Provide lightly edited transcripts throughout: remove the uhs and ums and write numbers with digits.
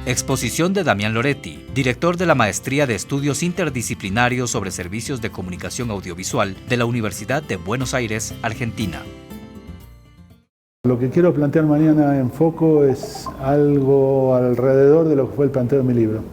Exposición de Damián Loretti, director de la Maestría de Estudios Interdisciplinarios sobre Servicios de Comunicación Audiovisual de la Universidad de Buenos Aires, Argentina. Lo que quiero plantear mañana en foco es algo alrededor de lo que fue el planteo de mi libro,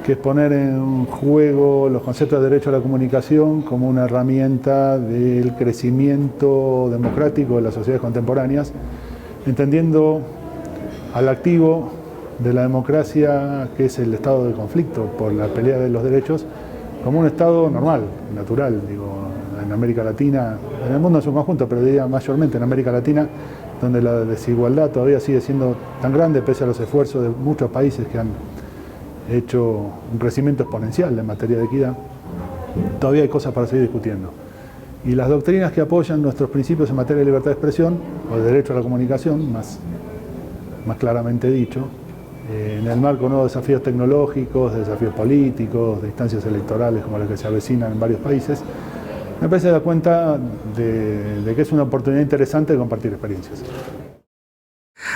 que es poner en juego los conceptos de derecho a la comunicación como una herramienta del crecimiento democrático de las sociedades contemporáneas, entendiendo al activo de la democracia, que es el estado de conflicto por la pelea de los derechos, como un estado normal, natural, digo, en América Latina, en el mundo en su conjunto, pero diría mayormente en América Latina, donde la desigualdad todavía sigue siendo tan grande pese a los esfuerzos de muchos países que han hecho un crecimiento exponencial en materia de equidad. Todavía hay cosas para seguir discutiendo. Y las doctrinas que apoyan nuestros principios en materia de libertad de expresión, o de derecho a la comunicación, más claramente dicho, en el marco de nuevos desafíos tecnológicos, de desafíos políticos, de instancias electorales como las que se avecinan en varios países, me parece dar cuenta de que es una oportunidad interesante de compartir experiencias.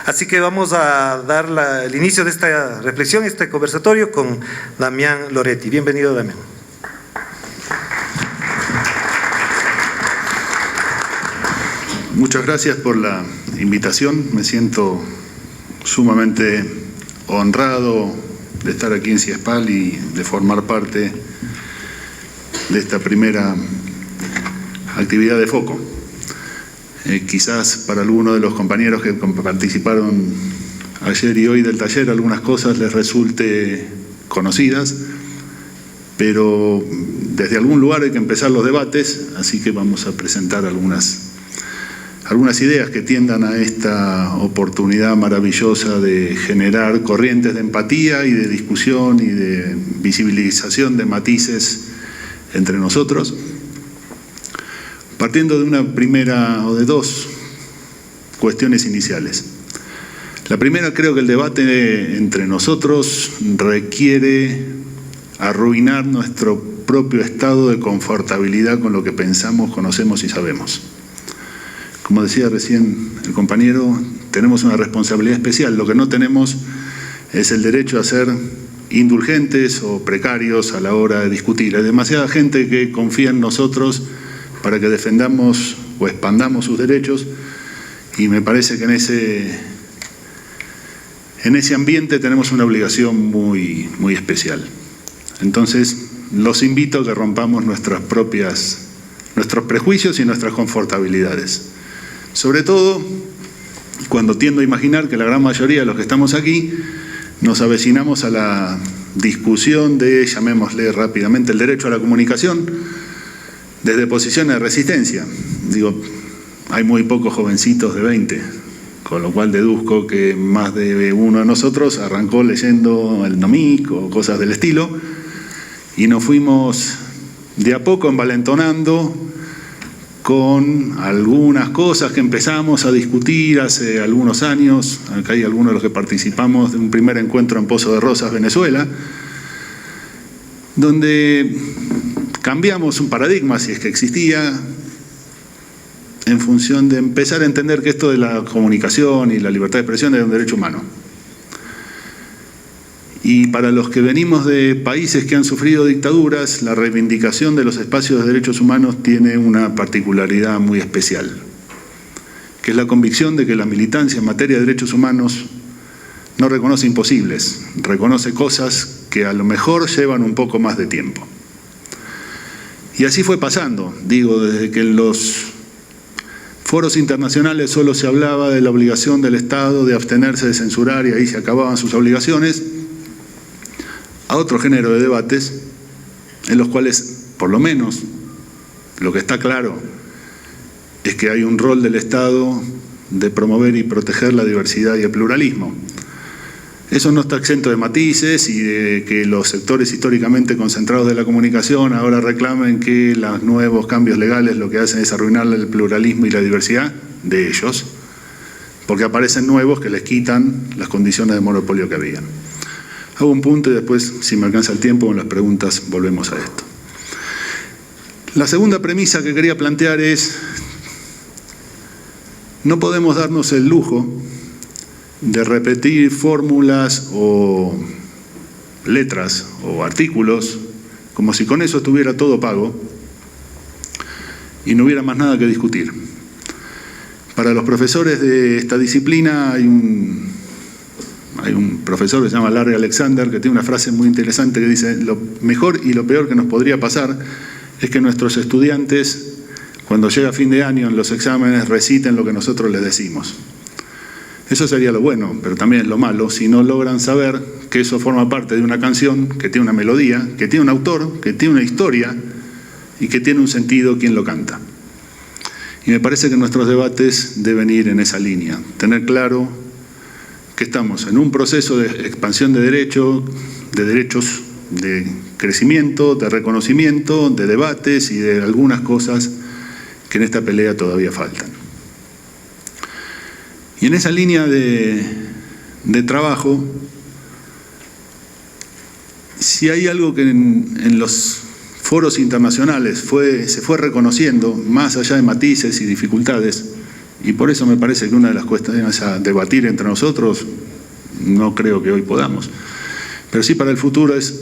Así que vamos a dar el inicio de esta reflexión, este conversatorio con Damián Loretti. Bienvenido, Damián. Muchas gracias por la invitación. Me siento sumamente honrado de estar aquí en CIESPAL y de formar parte de esta primera actividad de foco. Quizás para algunos de los compañeros que participaron ayer y hoy del taller algunas cosas les resulte conocidas, pero desde algún lugar hay que empezar los debates, así que vamos a presentar algunas ideas que tiendan a esta oportunidad maravillosa de generar corrientes de empatía y de discusión y de visibilización de matices entre nosotros, partiendo de una primera o de dos cuestiones iniciales. La primera, creo que el debate entre nosotros requiere arruinar nuestro propio estado de confortabilidad con lo que pensamos, conocemos y sabemos. Como decía recién el compañero, tenemos una responsabilidad especial. Lo que no tenemos es el derecho a ser indulgentes o precarios a la hora de discutir. Hay demasiada gente que confía en nosotros para que defendamos o expandamos sus derechos, y me parece que en ese ambiente tenemos una obligación muy especial. Entonces, los invito a que rompamos nuestros prejuicios y nuestras confortabilidades. Sobre todo cuando tiendo a imaginar que la gran mayoría de los que estamos aquí nos avecinamos a la discusión de, llamémosle rápidamente, el derecho a la comunicación desde posiciones de resistencia. Digo, hay muy pocos jovencitos de 20, con lo cual deduzco que más de uno de nosotros arrancó leyendo el Nomic o cosas del estilo, y nos fuimos de a poco envalentonando con algunas cosas que empezamos a discutir hace algunos años. Acá hay algunos de los que participamos de un primer encuentro en Pozo de Rosas, Venezuela, donde cambiamos un paradigma, si es que existía, en función de empezar a entender que esto de la comunicación y la libertad de expresión era un derecho humano. Y para los que venimos de países que han sufrido dictaduras, la reivindicación de los espacios de derechos humanos tiene una particularidad muy especial, que es la convicción de que la militancia en materia de derechos humanos no reconoce imposibles, reconoce cosas que a lo mejor llevan un poco más de tiempo. Y así fue pasando, digo, desde que en los foros internacionales solo se hablaba de la obligación del Estado de abstenerse de censurar y ahí se acababan sus obligaciones, a otro género de debates en los cuales, por lo menos, lo que está claro es que hay un rol del Estado de promover y proteger la diversidad y el pluralismo. Eso no está exento de matices y de que los sectores históricamente concentrados de la comunicación ahora reclamen que los nuevos cambios legales lo que hacen es arruinar el pluralismo y la diversidad de ellos, porque aparecen nuevos que les quitan las condiciones de monopolio que habían. Hago un punto y después, si me alcanza el tiempo, en las preguntas volvemos a esto. La segunda premisa que quería plantear es: no podemos darnos el lujo de repetir fórmulas o letras o artículos como si con eso estuviera todo pago y no hubiera más nada que discutir. Para los profesores de esta disciplina hay un profesor que se llama Larry Alexander, que tiene una frase muy interesante que dice: lo mejor y lo peor que nos podría pasar es que nuestros estudiantes, cuando llega fin de año en los exámenes, reciten lo que nosotros les decimos. Eso sería lo bueno, pero también es lo malo si no logran saber que eso forma parte de una canción, que tiene una melodía, que tiene un autor, que tiene una historia y que tiene un sentido quien lo canta. Y me parece que nuestros debates deben ir en esa línea, tener claro que estamos en un proceso de expansión de derechos, de crecimiento, de reconocimiento, de debates y de algunas cosas que en esta pelea todavía faltan. Y en esa línea de trabajo, si hay algo que en los foros internacionales se fue reconociendo, más allá de matices y dificultades, y por eso me parece que una de las cuestiones a debatir entre nosotros, no creo que hoy podamos, pero sí para el futuro es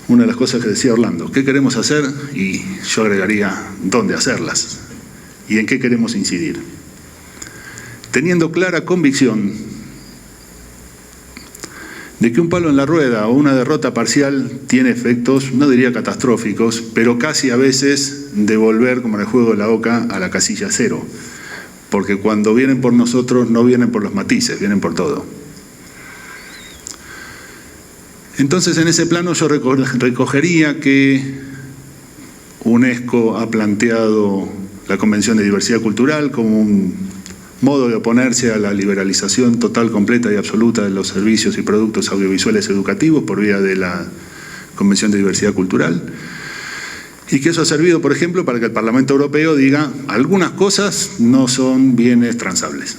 una de las cosas que decía Orlando: ¿qué queremos hacer? Y yo agregaría, ¿dónde hacerlas? ¿Y en qué queremos incidir? Teniendo clara convicción de que un palo en la rueda o una derrota parcial tiene efectos, no diría catastróficos, pero casi a veces de volver, como en el juego de la oca, a la casilla cero. Porque cuando vienen por nosotros no vienen por los matices, vienen por todo. Entonces, en ese plano yo recogería que UNESCO ha planteado la Convención de Diversidad Cultural como un modo de oponerse a la liberalización total, completa y absoluta de los servicios y productos audiovisuales educativos por vía de la Convención de Diversidad Cultural, y que eso ha servido, por ejemplo, para que el Parlamento Europeo diga: algunas cosas no son bienes transables.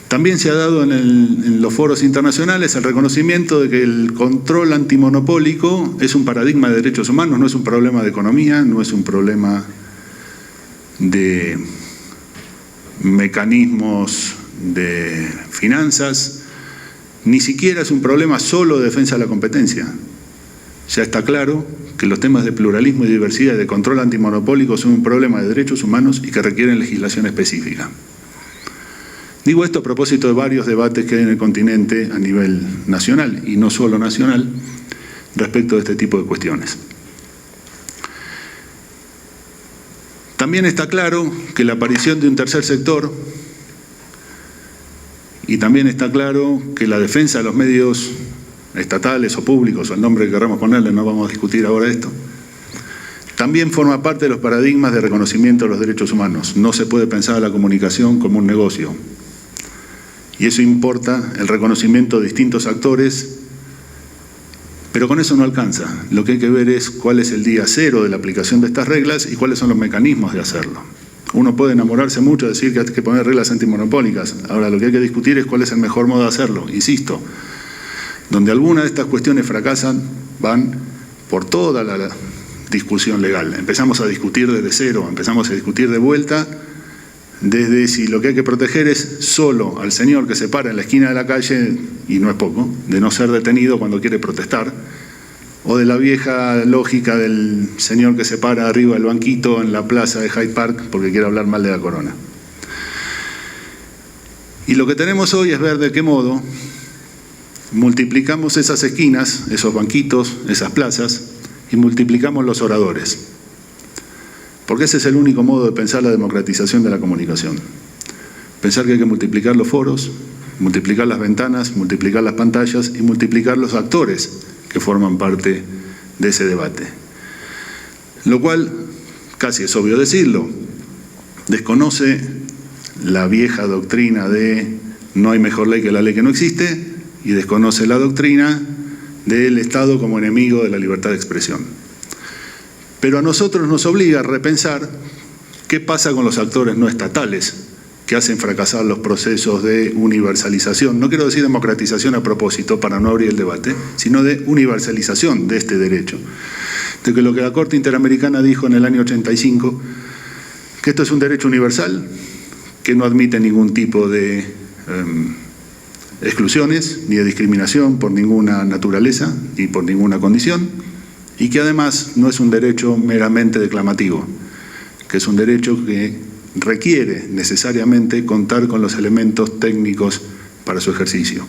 También se ha dado en los foros internacionales el reconocimiento de que el control antimonopólico es un paradigma de derechos humanos, no es un problema de economía, no es un problema de mecanismos de finanzas, ni siquiera es un problema solo de defensa de la competencia. Ya está claro que los temas de pluralismo y diversidad y de control antimonopólico son un problema de derechos humanos y que requieren legislación específica. Digo esto a propósito de varios debates que hay en el continente a nivel nacional, y no solo nacional, respecto de este tipo de cuestiones. También está claro que la aparición de un tercer sector, y también está claro que la defensa de los medios estatales o públicos, o el nombre que queramos ponerle, no vamos a discutir ahora esto, también forma parte de los paradigmas de reconocimiento de los derechos humanos. No se puede pensar a la comunicación como un negocio. Y eso importa el reconocimiento de distintos actores, pero con eso no alcanza. Lo que hay que ver es cuál es el día cero de la aplicación de estas reglas y cuáles son los mecanismos de hacerlo. Uno puede enamorarse mucho de decir que hay que poner reglas antimonopólicas. Ahora, lo que hay que discutir es cuál es el mejor modo de hacerlo. Insisto, donde alguna de estas cuestiones fracasan, van por toda la discusión legal. Empezamos a discutir desde cero, empezamos a discutir de vuelta, desde si lo que hay que proteger es solo al señor que se para en la esquina de la calle, y no es poco, de no ser detenido cuando quiere protestar, o de la vieja lógica del señor que se para arriba del banquito en la plaza de Hyde Park porque quiere hablar mal de la corona. Y lo que tenemos hoy es ver de qué modo multiplicamos esas esquinas, esos banquitos, esas plazas, y multiplicamos los oradores. Porque ese es el único modo de pensar la democratización de la comunicación. Pensar que hay que multiplicar los foros, multiplicar las ventanas, multiplicar las pantallas y multiplicar los actores que forman parte de ese debate. Lo cual, casi es obvio decirlo, desconoce la vieja doctrina de no hay mejor ley que la ley que no existe, y desconoce la doctrina del Estado como enemigo de la libertad de expresión. Pero a nosotros nos obliga a repensar qué pasa con los actores no estatales que hacen fracasar los procesos de universalización. No quiero decir democratización a propósito para no abrir el debate, sino de universalización de este derecho. De que lo que la Corte Interamericana dijo en el año 85, que esto es un derecho universal, que no admite ningún tipo de exclusiones ni de discriminación por ninguna naturaleza ni por ninguna condición, y que además no es un derecho meramente declamativo, que es un derecho que requiere necesariamente contar con los elementos técnicos para su ejercicio.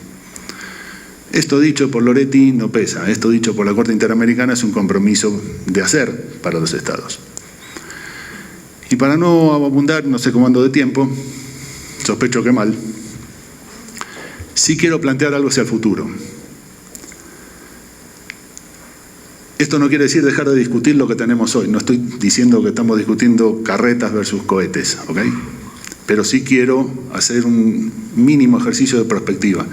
Esto dicho por Loretti no pesa, esto dicho por la Corte Interamericana es un compromiso de hacer para los Estados. Y para no abundar, no sé cómo ando de tiempo, sospecho que mal, sí quiero plantear algo hacia el futuro. Esto no quiere decir dejar de discutir lo que tenemos hoy, no estoy diciendo que estamos discutiendo carretas versus cohetes, ¿ok? Pero sí quiero hacer un mínimo ejercicio de perspectiva.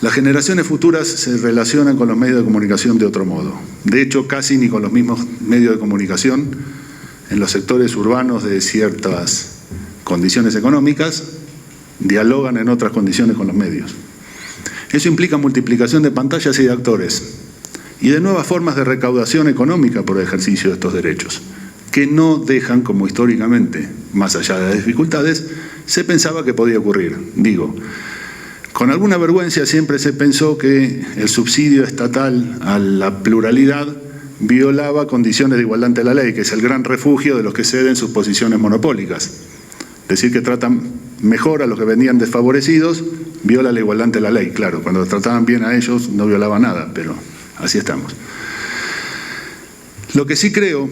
Las generaciones futuras se relacionan con los medios de comunicación de otro modo. De hecho, casi ni con los mismos medios de comunicación en los sectores urbanos de ciertas condiciones económicas dialogan en otras condiciones con los medios. Eso implica multiplicación de pantallas y de actores y de nuevas formas de recaudación económica por el ejercicio de estos derechos, que no dejan, como históricamente, más allá de las dificultades, se pensaba que podía ocurrir. Digo, con alguna vergüenza siempre se pensó que el subsidio estatal a la pluralidad violaba condiciones de igualdad ante la ley, que es el gran refugio de los que ceden sus posiciones monopólicas. Decir que tratan mejor a los que venían desfavorecidos viola la igualdad ante la ley. Claro, cuando trataban bien a ellos no violaba nada, pero así estamos. Lo que sí creo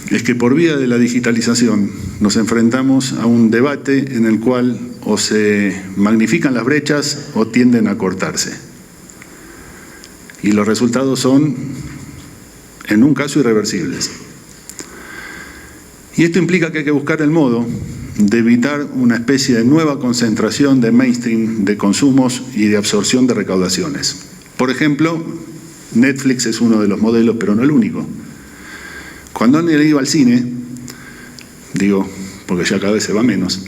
es que por vía de la digitalización nos enfrentamos a un debate en el cual o se magnifican las brechas o tienden a cortarse. Y los resultados son, en un caso, irreversibles. Y esto implica que hay que buscar el modo de evitar una especie de nueva concentración de mainstream, de consumos y de absorción de recaudaciones. Por ejemplo, Netflix es uno de los modelos, pero no el único. Cuando alguien iba al cine, digo, porque ya cada vez se va menos,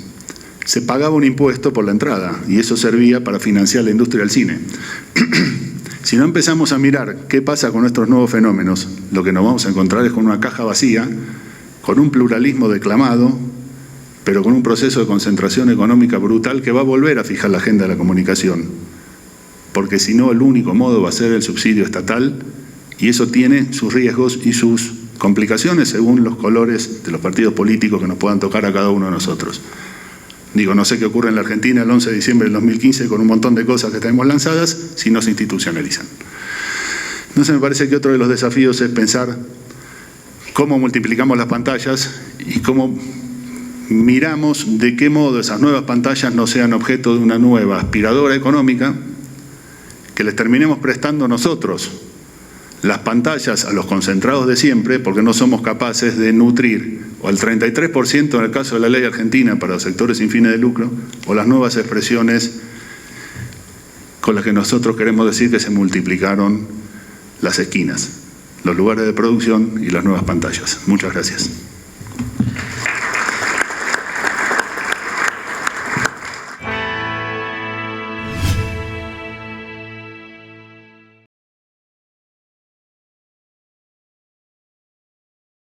se pagaba un impuesto por la entrada y eso servía para financiar la industria del cine. Si no empezamos a mirar qué pasa con nuestros nuevos fenómenos, lo que nos vamos a encontrar es con una caja vacía, con un pluralismo declamado, pero con un proceso de concentración económica brutal que va a volver a fijar la agenda de la comunicación. Porque si no, el único modo va a ser el subsidio estatal y eso tiene sus riesgos y sus complicaciones según los colores de los partidos políticos que nos puedan tocar a cada uno de nosotros. Digo, no sé qué ocurre en la Argentina el 11 de diciembre del 2015 con un montón de cosas que tenemos lanzadas si no se institucionalizan. Entonces me parece que otro de los desafíos es pensar cómo multiplicamos las pantallas y cómo miramos de qué modo esas nuevas pantallas no sean objeto de una nueva aspiradora económica que les terminemos prestando nosotros las pantallas a los concentrados de siempre porque no somos capaces de nutrir o al 33% en el caso de la ley argentina para los sectores sin fines de lucro o las nuevas expresiones con las que nosotros queremos decir que se multiplicaron las esquinas, los lugares de producción y las nuevas pantallas. Muchas gracias.